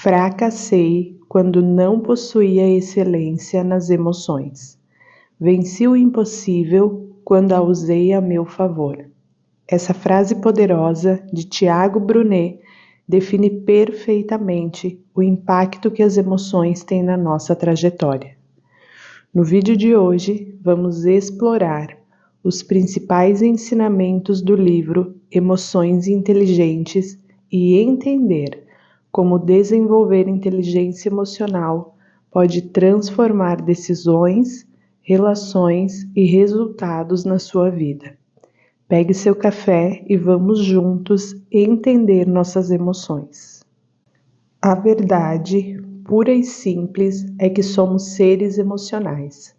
Fracassei quando não possuía excelência nas emoções. Venci o impossível quando a usei a meu favor. Essa frase poderosa de Tiago Brunet define perfeitamente o impacto que as emoções têm na nossa trajetória. No vídeo de hoje, vamos explorar os principais ensinamentos do livro Emoções Inteligentes e entender como desenvolver inteligência emocional pode transformar decisões, relações e resultados na sua vida. Pegue seu café e vamos juntos entender nossas emoções. A verdade, pura e simples, é que somos seres emocionais.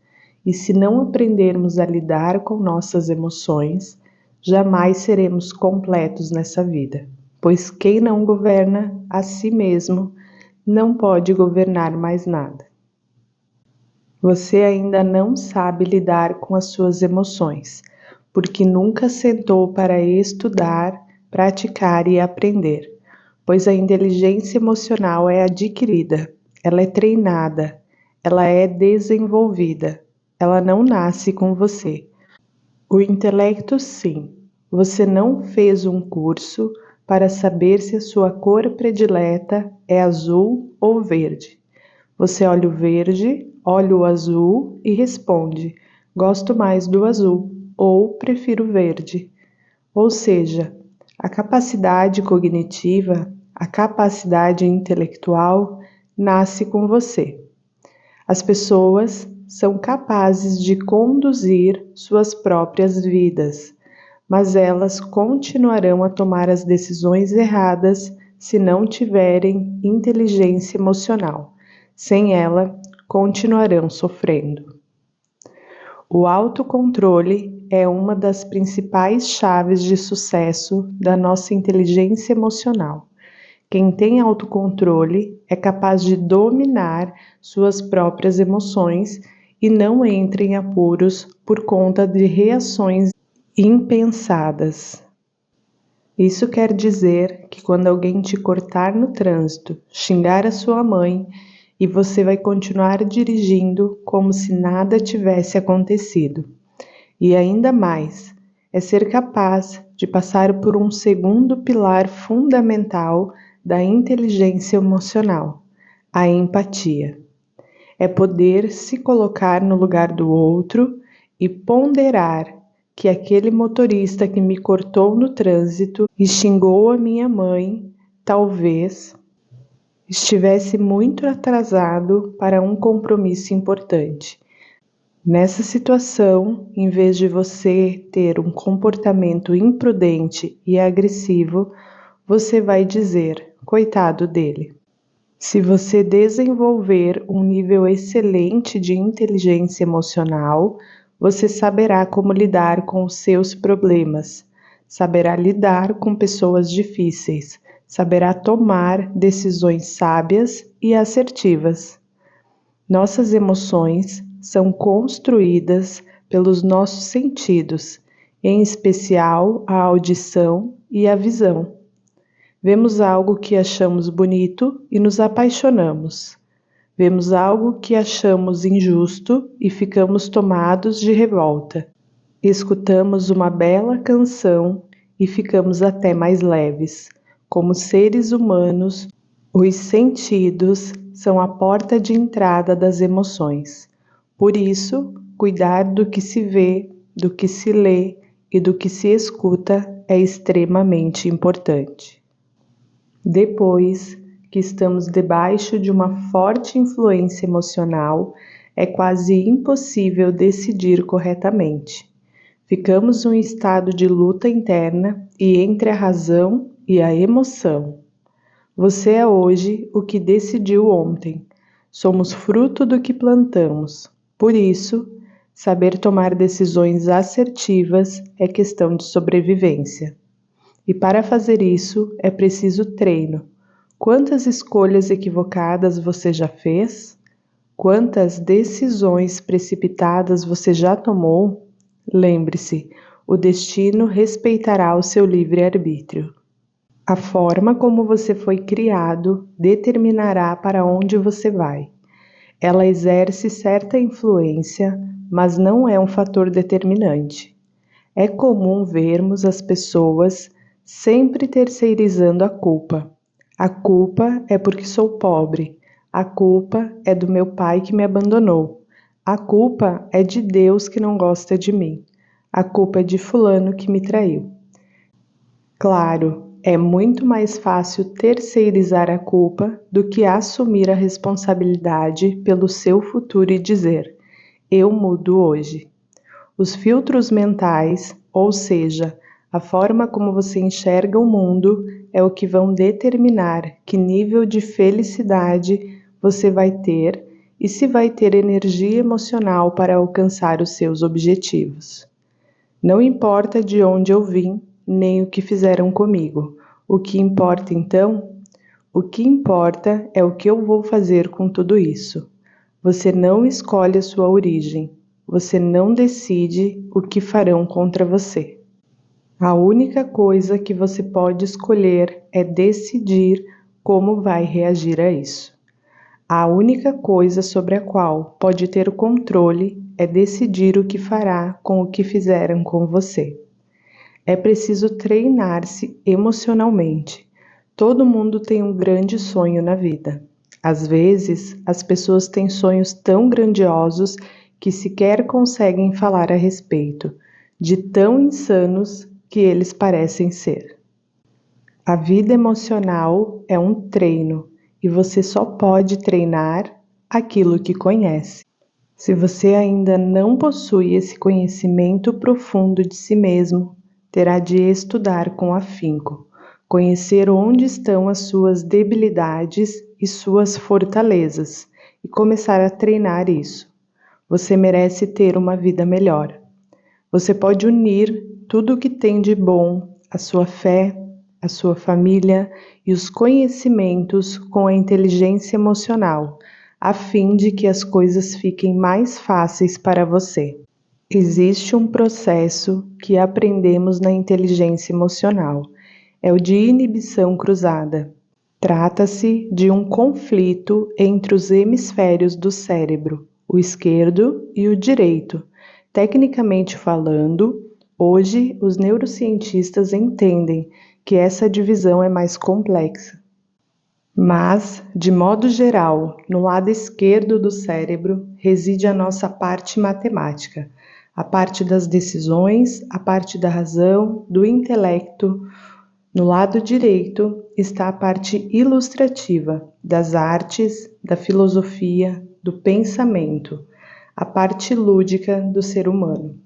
E se não aprendermos a lidar com nossas emoções, jamais seremos completos nessa vida. Pois quem não governa a si mesmo não pode governar mais nada. Você ainda não sabe lidar com as suas emoções, porque nunca sentou para estudar, praticar e aprender, pois a inteligência emocional é adquirida, ela é treinada, ela é desenvolvida, ela não nasce com você. O intelecto, sim, você não fez um curso para saber se a sua cor predileta é azul ou verde. Você olha o verde, olha o azul e responde: gosto mais do azul ou prefiro o verde. Ou seja, a capacidade cognitiva, a capacidade intelectual nasce com você. As pessoas são capazes de conduzir suas próprias vidas, mas elas continuarão a tomar as decisões erradas se não tiverem inteligência emocional. Sem ela, continuarão sofrendo. O autocontrole é uma das principais chaves de sucesso da nossa inteligência emocional. Quem tem autocontrole é capaz de dominar suas próprias emoções e não entra em apuros por conta de reações impensadas. Isso quer dizer que quando alguém te cortar no trânsito, xingar a sua mãe, e você vai continuar dirigindo como se nada tivesse acontecido. E ainda mais, é ser capaz de passar por um segundo pilar fundamental da inteligência emocional, a empatia. É poder se colocar no lugar do outro e ponderar que aquele motorista que me cortou no trânsito e xingou a minha mãe, talvez estivesse muito atrasado para um compromisso importante. Nessa situação, em vez de você ter um comportamento imprudente e agressivo, você vai dizer: coitado dele. Se você desenvolver um nível excelente de inteligência emocional, você saberá como lidar com os seus problemas, saberá lidar com pessoas difíceis, saberá tomar decisões sábias e assertivas. Nossas emoções são construídas pelos nossos sentidos, em especial a audição e a visão. Vemos algo que achamos bonito e nos apaixonamos. Vemos algo que achamos injusto e ficamos tomados de revolta. Escutamos uma bela canção e ficamos até mais leves. Como seres humanos, os sentidos são a porta de entrada das emoções. Por isso, cuidar do que se vê, do que se lê e do que se escuta é extremamente importante. Depois que estamos debaixo de uma forte influência emocional, é quase impossível decidir corretamente. Ficamos num estado de luta interna e entre a razão e a emoção. Você é hoje o que decidiu ontem. Somos fruto do que plantamos. Por isso, saber tomar decisões assertivas é questão de sobrevivência. E para fazer isso é preciso treino. Quantas escolhas equivocadas você já fez? Quantas decisões precipitadas você já tomou? Lembre-se, o destino respeitará o seu livre-arbítrio. A forma como você foi criado determinará para onde você vai. Ela exerce certa influência, mas não é um fator determinante. É comum vermos as pessoas sempre terceirizando a culpa. A culpa é porque sou pobre. A culpa é do meu pai que me abandonou. A culpa é de Deus que não gosta de mim. A culpa é de fulano que me traiu. Claro, é muito mais fácil terceirizar a culpa do que assumir a responsabilidade pelo seu futuro e dizer: eu mudo hoje. Os filtros mentais, ou seja, a forma como você enxerga o mundo, é o que vão determinar que nível de felicidade você vai ter e se vai ter energia emocional para alcançar os seus objetivos. Não importa de onde eu vim, nem o que fizeram comigo. O que importa então? O que importa é o que eu vou fazer com tudo isso. Você não escolhe a sua origem. Você não decide o que farão contra você. A única coisa que você pode escolher é decidir como vai reagir a isso. A única coisa sobre a qual pode ter o controle é decidir o que fará com o que fizeram com você. É preciso treinar-se emocionalmente. Todo mundo tem um grande sonho na vida. Às vezes, as pessoas têm sonhos tão grandiosos que sequer conseguem falar a respeito, de tão insanos que eles parecem ser. A vida emocional é um treino e você só pode treinar aquilo que conhece. Se você ainda não possui esse conhecimento profundo de si mesmo, terá de estudar com afinco, conhecer onde estão as suas debilidades e suas fortalezas e começar a treinar isso. Você merece ter uma vida melhor. Você pode unir tudo o que tem de bom, a sua fé, a sua família e os conhecimentos com a inteligência emocional, a fim de que as coisas fiquem mais fáceis para você. Existe um processo que aprendemos na inteligência emocional. É o de inibição cruzada. Trata-se de um conflito entre os hemisférios do cérebro, o esquerdo e o direito. Tecnicamente falando, hoje os neurocientistas entendem que essa divisão é mais complexa. Mas, de modo geral, no lado esquerdo do cérebro reside a nossa parte matemática, a parte das decisões, a parte da razão, do intelecto. No lado direito está a parte ilustrativa, das artes, da filosofia, do pensamento, a parte lúdica do ser humano.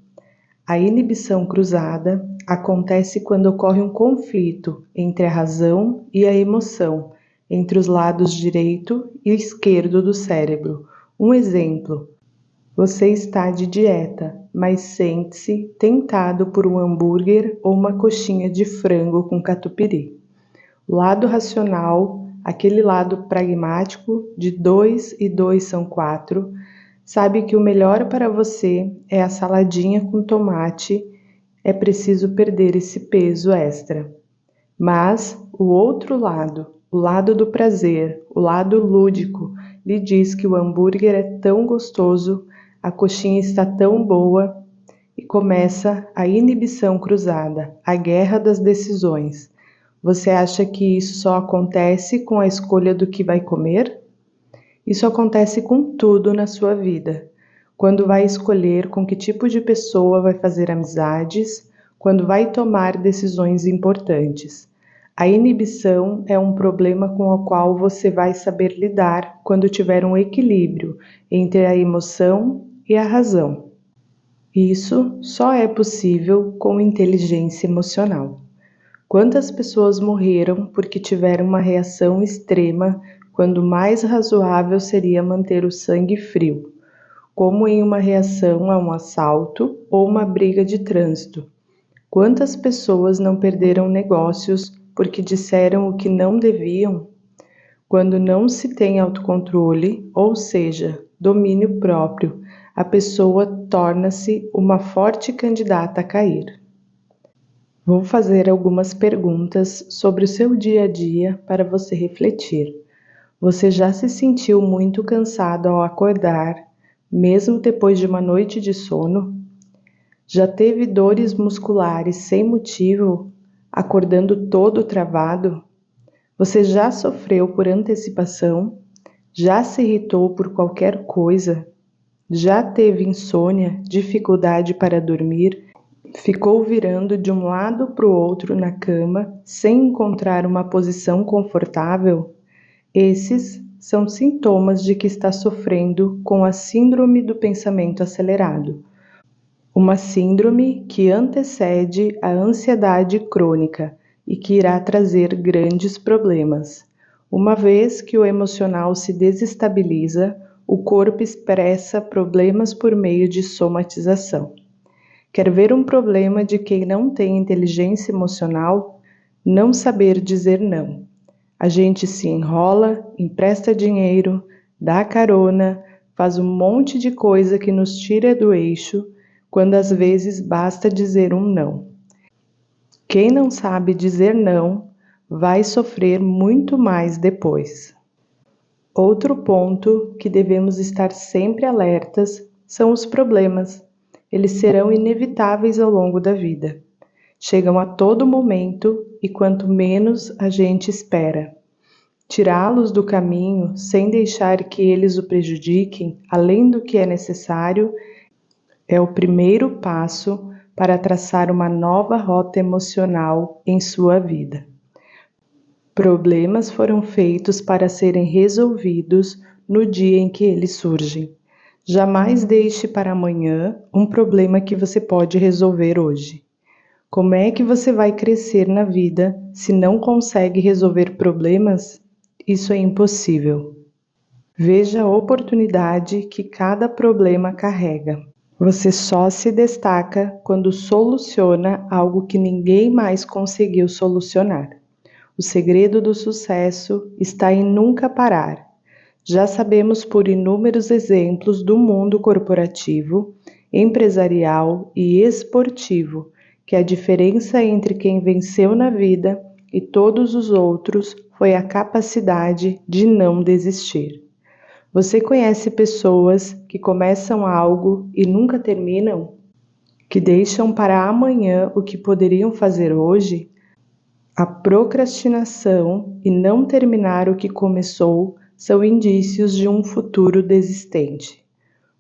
A inibição cruzada acontece quando ocorre um conflito entre a razão e a emoção, entre os lados direito e esquerdo do cérebro. Um exemplo: você está de dieta, mas sente-se tentado por um hambúrguer ou uma coxinha de frango com catupiry. O lado racional, aquele lado pragmático de 2 e 2 são 4, sabe que o melhor para você é a saladinha com tomate, é preciso perder esse peso extra. Mas o outro lado, o lado do prazer, o lado lúdico, lhe diz que o hambúrguer é tão gostoso, a coxinha está tão boa, e começa a inibição cruzada, a guerra das decisões. Você acha que isso só acontece com a escolha do que vai comer? Isso acontece com tudo na sua vida. Quando vai escolher com que tipo de pessoa vai fazer amizades, quando vai tomar decisões importantes. A inibição é um problema com o qual você vai saber lidar quando tiver um equilíbrio entre a emoção e a razão. Isso só é possível com inteligência emocional. Quantas pessoas morreram porque tiveram uma reação extrema quando o mais razoável seria manter o sangue frio, como em uma reação a um assalto ou uma briga de trânsito? Quantas pessoas não perderam negócios porque disseram o que não deviam? Quando não se tem autocontrole, ou seja, domínio próprio, a pessoa torna-se uma forte candidata a cair. Vou fazer algumas perguntas sobre o seu dia a dia para você refletir. Você já se sentiu muito cansado ao acordar, mesmo depois de uma noite de sono? Já teve dores musculares sem motivo, acordando todo travado? Você já sofreu por antecipação? Já se irritou por qualquer coisa? Já teve insônia, dificuldade para dormir? Ficou virando de um lado para o outro na cama sem encontrar uma posição confortável? Esses são sintomas de que está sofrendo com a síndrome do pensamento acelerado, uma síndrome que antecede a ansiedade crônica e que irá trazer grandes problemas. Uma vez que o emocional se desestabiliza, o corpo expressa problemas por meio de somatização. Quer ver um problema de quem não tem inteligência emocional? Não saber dizer não. A gente se enrola, empresta dinheiro, dá carona, faz um monte de coisa que nos tira do eixo, quando às vezes basta dizer um não. Quem não sabe dizer não vai sofrer muito mais depois. Outro ponto que devemos estar sempre alertas são os problemas. Eles serão inevitáveis ao longo da vida. Chegam a todo momento e quanto menos a gente espera. Tirá-los do caminho sem deixar que eles o prejudiquem, além do que é necessário, é o primeiro passo para traçar uma nova rota emocional em sua vida. Problemas foram feitos para serem resolvidos no dia em que eles surgem. Jamais deixe para amanhã um problema que você pode resolver hoje. Como é que você vai crescer na vida se não consegue resolver problemas? Isso é impossível. Veja a oportunidade que cada problema carrega. Você só se destaca quando soluciona algo que ninguém mais conseguiu solucionar. O segredo do sucesso está em nunca parar. Já sabemos por inúmeros exemplos do mundo corporativo, empresarial e esportivo que a diferença entre quem venceu na vida e todos os outros foi a capacidade de não desistir. Você conhece pessoas que começam algo e nunca terminam? Que deixam para amanhã o que poderiam fazer hoje? A procrastinação e não terminar o que começou são indícios de um futuro desistente.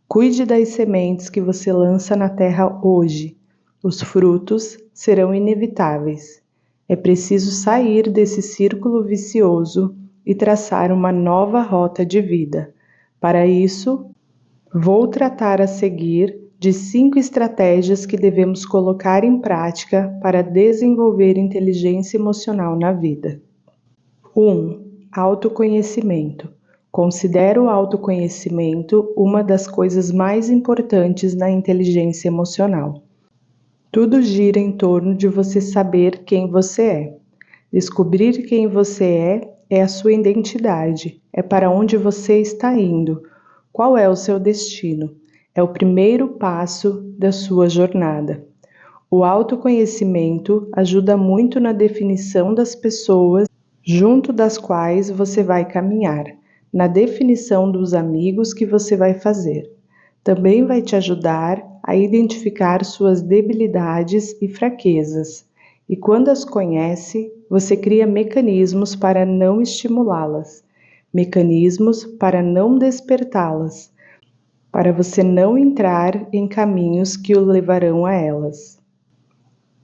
Cuide das sementes que você lança na terra hoje. Os frutos serão inevitáveis. É preciso sair desse círculo vicioso e traçar uma nova rota de vida. Para isso, vou tratar a seguir de 5 estratégias que devemos colocar em prática para desenvolver inteligência emocional na vida. 1. Autoconhecimento. Considero o autoconhecimento uma das coisas mais importantes na inteligência emocional. Tudo gira em torno de você saber quem você é. Descobrir quem você é a sua identidade, é para onde você está indo, qual é o seu destino. É o primeiro passo da sua jornada. O autoconhecimento ajuda muito na definição das pessoas junto das quais você vai caminhar, na definição dos amigos que você vai fazer. Também vai te ajudar a identificar suas debilidades e fraquezas. E quando as conhece, você cria mecanismos para não estimulá-las, mecanismos para não despertá-las, para você não entrar em caminhos que o levarão a elas.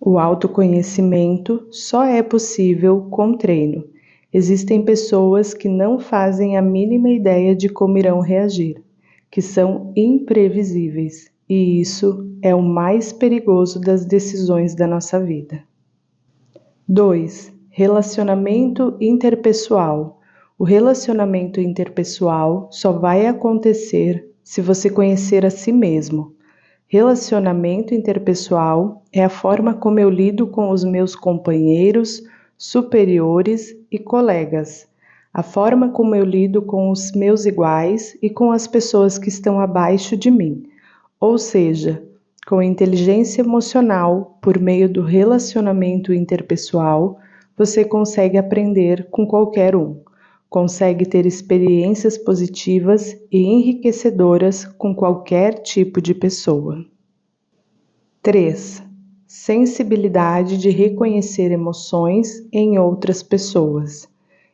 O autoconhecimento só é possível com treino. Existem pessoas que não fazem a mínima ideia de como irão reagir, que são imprevisíveis, e isso é o mais perigoso das decisões da nossa vida. 2. Relacionamento interpessoal. O relacionamento interpessoal só vai acontecer se você conhecer a si mesmo. Relacionamento interpessoal é a forma como eu lido com os meus companheiros, superiores e colegas, a forma como eu lido com os meus iguais e com as pessoas que estão abaixo de mim, ou seja, Com inteligência emocional, por meio do relacionamento interpessoal, você consegue aprender com qualquer um. Consegue ter experiências positivas e enriquecedoras com qualquer tipo de pessoa. 3. Sensibilidade de reconhecer emoções em outras pessoas.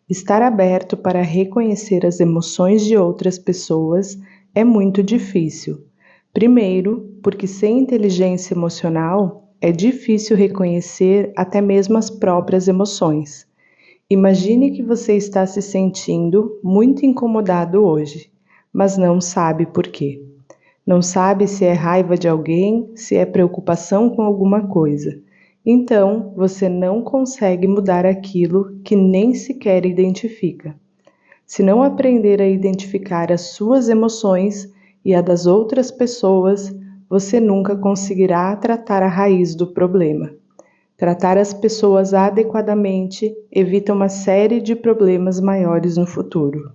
Estar aberto para reconhecer as emoções de outras pessoas é muito difícil. Primeiro, porque sem inteligência emocional é difícil reconhecer até mesmo as próprias emoções. Imagine que você está se sentindo muito incomodado hoje, mas não sabe por quê. Não sabe se é raiva de alguém, se é preocupação com alguma coisa. Então, você não consegue mudar aquilo que nem sequer identifica. Se não aprender a identificar as suas emoções e a das outras pessoas, você nunca conseguirá tratar a raiz do problema. Tratar as pessoas adequadamente evita uma série de problemas maiores no futuro.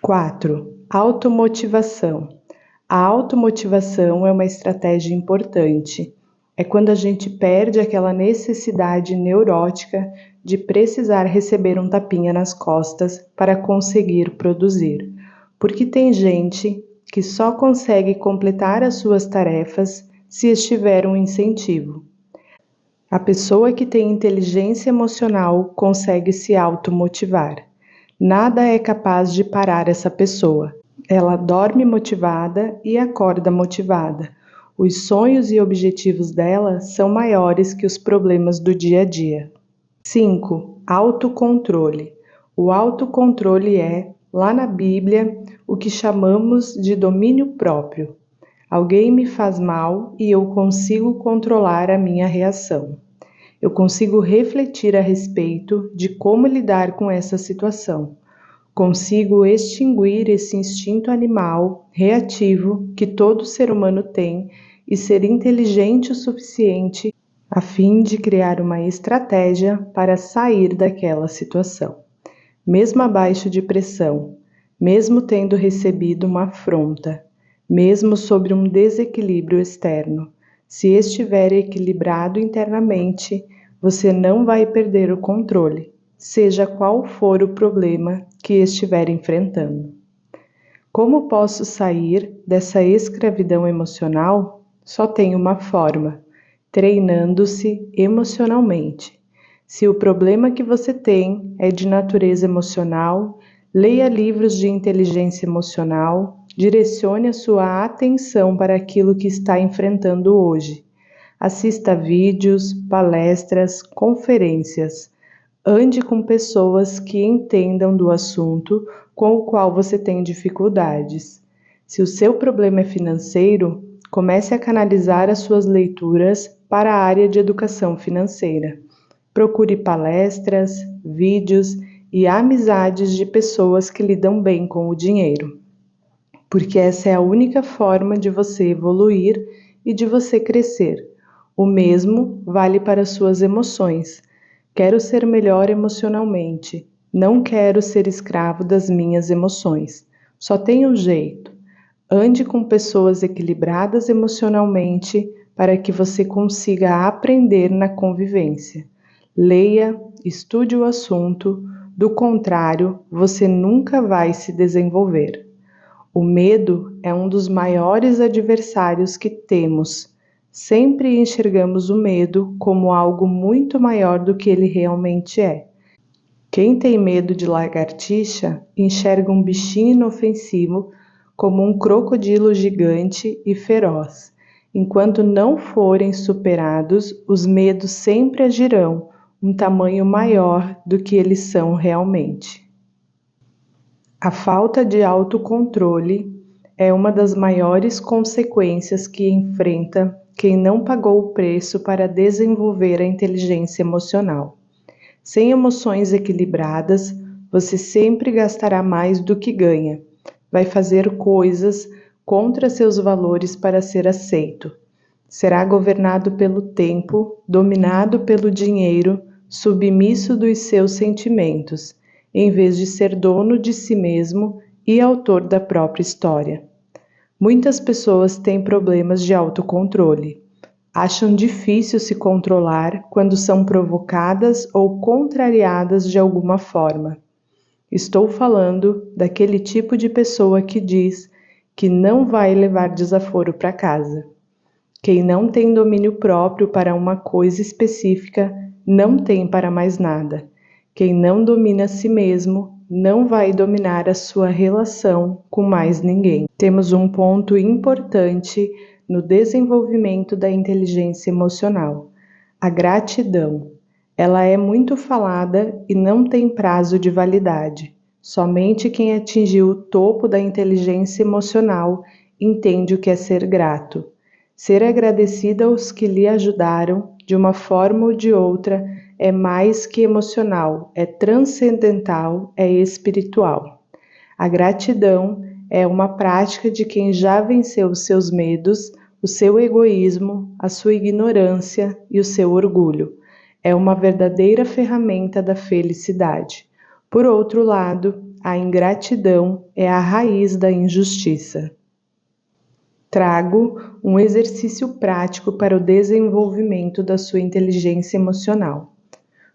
4. Automotivação. A automotivação é uma estratégia importante. É quando a gente perde aquela necessidade neurótica de precisar receber um tapinha nas costas para conseguir produzir. Porque tem gente que só consegue completar as suas tarefas se estiver um incentivo. A pessoa que tem inteligência emocional consegue se automotivar. Nada é capaz de parar essa pessoa. Ela dorme motivada e acorda motivada. Os sonhos e objetivos dela são maiores que os problemas do dia a dia. 5. Autocontrole. O autocontrole é, lá na Bíblia, o que chamamos de domínio próprio. Alguém me faz mal e eu consigo controlar a minha reação. Eu consigo refletir a respeito de como lidar com essa situação. Consigo extinguir esse instinto animal reativo que todo ser humano tem e ser inteligente o suficiente a fim de criar uma estratégia para sair daquela situação. Mesmo abaixo de pressão, mesmo tendo recebido uma afronta, mesmo sobre um desequilíbrio externo, se estiver equilibrado internamente, você não vai perder o controle, seja qual for o problema que estiver enfrentando. Como posso sair dessa escravidão emocional? Só tem uma forma: treinando-se emocionalmente. Se o problema que você tem é de natureza emocional, leia livros de inteligência emocional, direcione a sua atenção para aquilo que está enfrentando hoje. Assista vídeos, palestras, conferências. Ande com pessoas que entendam do assunto com o qual você tem dificuldades. Se o seu problema é financeiro, comece a canalizar as suas leituras para a área de educação financeira. Procure palestras, vídeos e amizades de pessoas que lidam bem com o dinheiro, porque essa é a única forma de você evoluir e de você crescer. O mesmo vale para suas emoções. Quero ser melhor emocionalmente. Não quero ser escravo das minhas emoções. Só tem um jeito. Ande com pessoas equilibradas emocionalmente para que você consiga aprender na convivência. Leia, estude o assunto, do contrário, você nunca vai se desenvolver. O medo é um dos maiores adversários que temos. Sempre enxergamos o medo como algo muito maior do que ele realmente é. Quem tem medo de lagartixa enxerga um bichinho inofensivo como um crocodilo gigante e feroz. Enquanto não forem superados, os medos sempre agirão um tamanho maior do que eles são realmente. A falta de autocontrole é uma das maiores consequências que enfrenta quem não pagou o preço para desenvolver a inteligência emocional. Sem emoções equilibradas, você sempre gastará mais do que ganha. Vai fazer coisas contra seus valores para ser aceito. Será governado pelo tempo, dominado pelo dinheiro, submisso dos seus sentimentos, em vez de ser dono de si mesmo e autor da própria história. Muitas pessoas têm problemas de autocontrole. Acham difícil se controlar quando são provocadas ou contrariadas de alguma forma. Estou falando daquele tipo de pessoa que diz que não vai levar desaforo para casa. Quem não tem domínio próprio para uma coisa específica não tem para mais nada. Quem não domina a si mesmo não vai dominar a sua relação com mais ninguém. Temos um ponto importante no desenvolvimento da inteligência emocional: a gratidão. Ela é muito falada e não tem prazo de validade. Somente quem atingiu o topo da inteligência emocional entende o que é ser grato. Ser agradecida aos que lhe ajudaram, de uma forma ou de outra, é mais que emocional, é transcendental, é espiritual. A gratidão é uma prática de quem já venceu os seus medos, o seu egoísmo, a sua ignorância e o seu orgulho. É uma verdadeira ferramenta da felicidade. Por outro lado, a ingratidão é a raiz da injustiça. Trago um exercício prático para o desenvolvimento da sua inteligência emocional.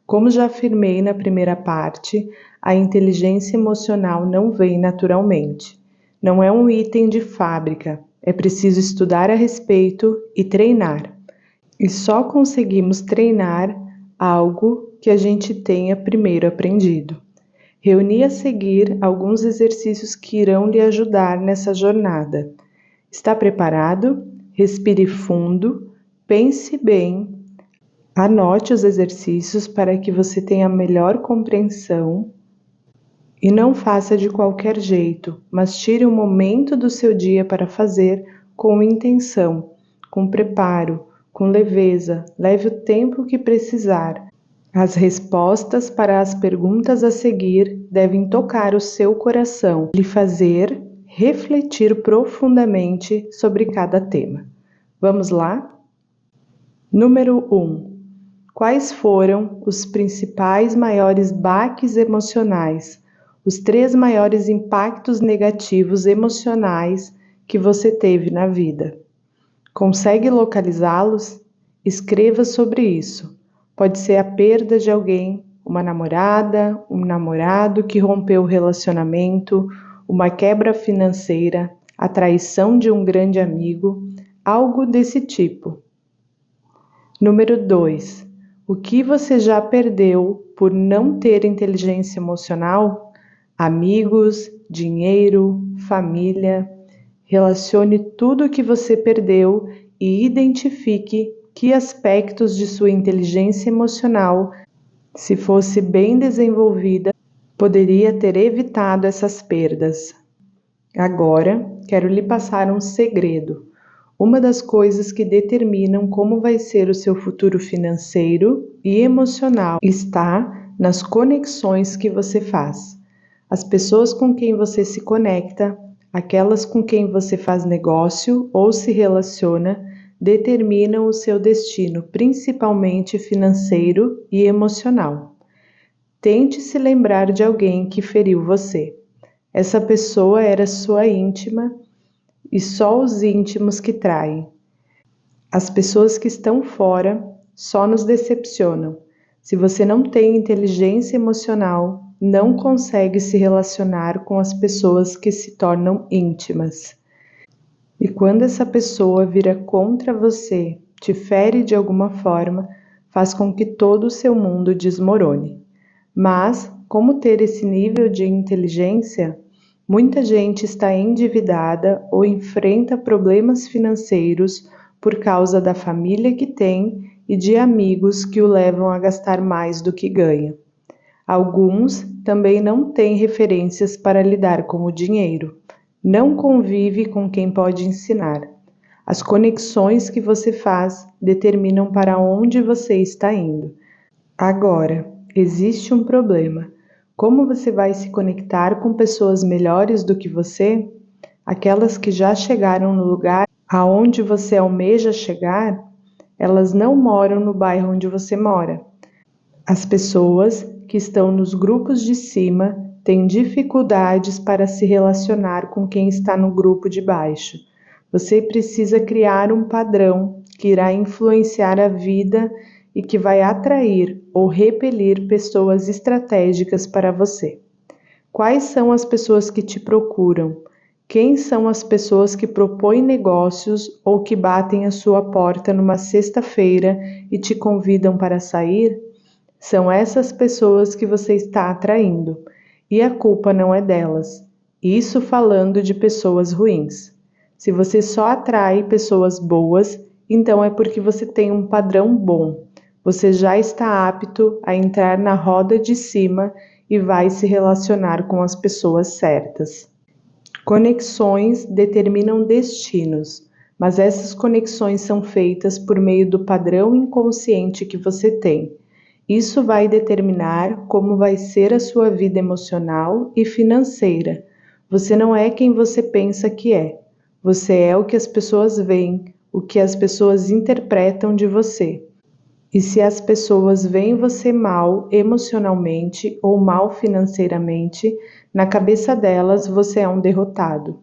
Como já afirmei na primeira parte, a inteligência emocional não vem naturalmente. Não é um item de fábrica, é preciso estudar a respeito e treinar. E só conseguimos treinar algo que a gente tenha primeiro aprendido. Reuni a seguir alguns exercícios que irão lhe ajudar nessa jornada. Está preparado? Respire fundo, pense bem, anote os exercícios para que você tenha melhor compreensão e não faça de qualquer jeito, mas tire um momento do seu dia para fazer com intenção, com preparo, com leveza, leve o tempo que precisar. As respostas para as perguntas a seguir devem tocar o seu coração, lhe fazer refletir profundamente sobre cada tema. Vamos lá? Número 1. Quais foram os principais maiores baques emocionais, os 3 maiores impactos negativos emocionais que você teve na vida? Consegue localizá-los? Escreva sobre isso. Pode ser a perda de alguém, uma namorada, um namorado que rompeu o relacionamento, uma quebra financeira, a traição de um grande amigo, algo desse tipo. Número 2. O que você já perdeu por não ter inteligência emocional? Amigos, dinheiro, família. Relacione tudo o que você perdeu e identifique que aspectos de sua inteligência emocional, se fosse bem desenvolvida, poderia ter evitado essas perdas. Agora, quero lhe passar um segredo. Uma das coisas que determinam como vai ser o seu futuro financeiro e emocional está nas conexões que você faz. As pessoas com quem você se conecta, aquelas com quem você faz negócio ou se relaciona, determinam o seu destino, principalmente financeiro e emocional. Tente se lembrar de alguém que feriu você. Essa pessoa era sua íntima e só os íntimos que traem. As pessoas que estão fora só nos decepcionam. Se você não tem inteligência emocional, não consegue se relacionar com as pessoas que se tornam íntimas. E quando essa pessoa vira contra você, te fere de alguma forma, faz com que todo o seu mundo desmorone. Mas, como ter esse nível de inteligência? Muita gente está endividada ou enfrenta problemas financeiros por causa da família que tem e de amigos que o levam a gastar mais do que ganha. Alguns também não têm referências para lidar com o dinheiro. Não convive com quem pode ensinar. As conexões que você faz determinam para onde você está indo. Agora, existe um problema. Como você vai se conectar com pessoas melhores do que você? Aquelas que já chegaram no lugar aonde você almeja chegar? Elas não moram no bairro onde você mora. As pessoas que estão nos grupos de cima têm dificuldades para se relacionar com quem está no grupo de baixo. Você precisa criar um padrão que irá influenciar a vida e que vai atrair ou repelir pessoas estratégicas para você. Quais são as pessoas que te procuram? Quem são as pessoas que propõem negócios ou que batem a sua porta numa sexta-feira e te convidam para sair? São essas pessoas que você está atraindo, e a culpa não é delas. Isso falando de pessoas ruins. Se você só atrai pessoas boas, então é porque você tem um padrão bom. Você já está apto a entrar na roda de cima e vai se relacionar com as pessoas certas. Conexões determinam destinos, mas essas conexões são feitas por meio do padrão inconsciente que você tem. Isso vai determinar como vai ser a sua vida emocional e financeira. Você não é quem você pensa que é. Você é o que as pessoas veem, o que as pessoas interpretam de você. E se as pessoas veem você mal emocionalmente ou mal financeiramente, na cabeça delas você é um derrotado.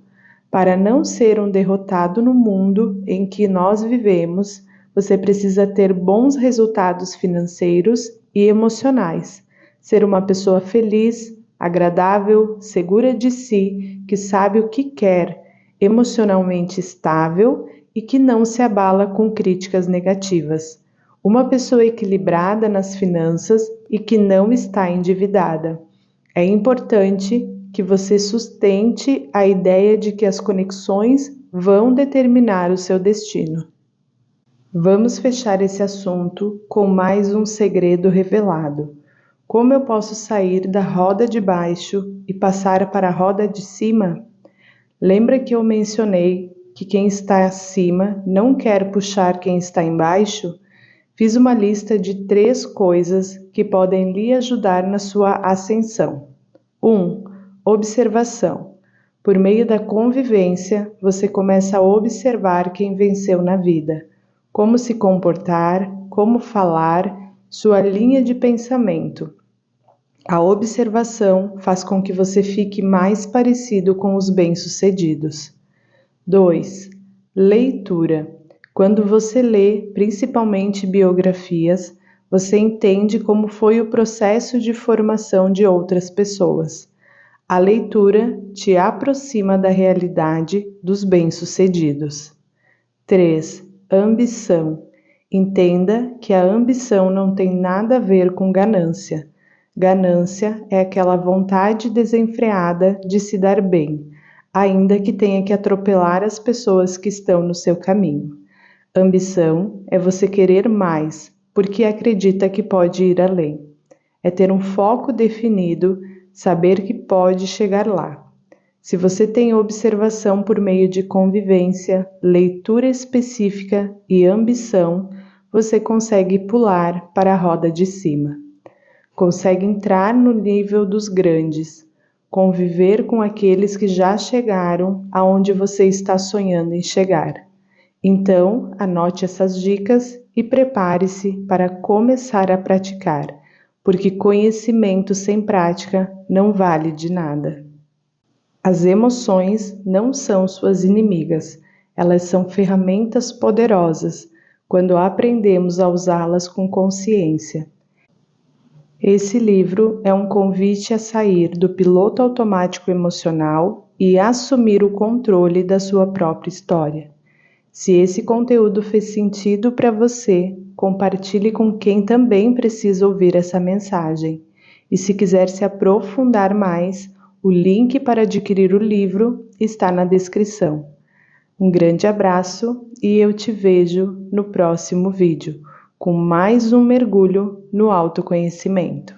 Para não ser um derrotado no mundo em que nós vivemos, você precisa ter bons resultados financeiros e emocionais. Ser uma pessoa feliz, agradável, segura de si, que sabe o que quer, emocionalmente estável e que não se abala com críticas negativas. Uma pessoa equilibrada nas finanças e que não está endividada. É importante que você sustente a ideia de que as conexões vão determinar o seu destino. Vamos fechar esse assunto com mais um segredo revelado. Como eu posso sair da roda de baixo e passar para a roda de cima? Lembra que eu mencionei que quem está acima não quer puxar quem está embaixo? Fiz uma lista de 3 coisas que podem lhe ajudar na sua ascensão. 1. Observação. Por meio da convivência, você começa a observar quem venceu na vida, como se comportar, como falar, sua linha de pensamento. A observação faz com que você fique mais parecido com os bem-sucedidos. 2. Leitura. Quando você lê, principalmente biografias, você entende como foi o processo de formação de outras pessoas. A leitura te aproxima da realidade dos bem-sucedidos. 3. Ambição. Entenda que a ambição não tem nada a ver com ganância. Ganância é aquela vontade desenfreada de se dar bem, ainda que tenha que atropelar as pessoas que estão no seu caminho. Ambição é você querer mais, porque acredita que pode ir além. É ter um foco definido, saber que pode chegar lá. Se você tem observação por meio de convivência, leitura específica e ambição, você consegue pular para a roda de cima. Consegue entrar no nível dos grandes, conviver com aqueles que já chegaram aonde você está sonhando em chegar. Então, anote essas dicas e prepare-se para começar a praticar, porque conhecimento sem prática não vale de nada. As emoções não são suas inimigas, elas são ferramentas poderosas quando aprendemos a usá-las com consciência. Esse livro é um convite a sair do piloto automático emocional e assumir o controle da sua própria história. Se esse conteúdo fez sentido para você, compartilhe com quem também precisa ouvir essa mensagem. E se quiser se aprofundar mais, o link para adquirir o livro está na descrição. Um grande abraço e eu te vejo no próximo vídeo, com mais um mergulho no autoconhecimento.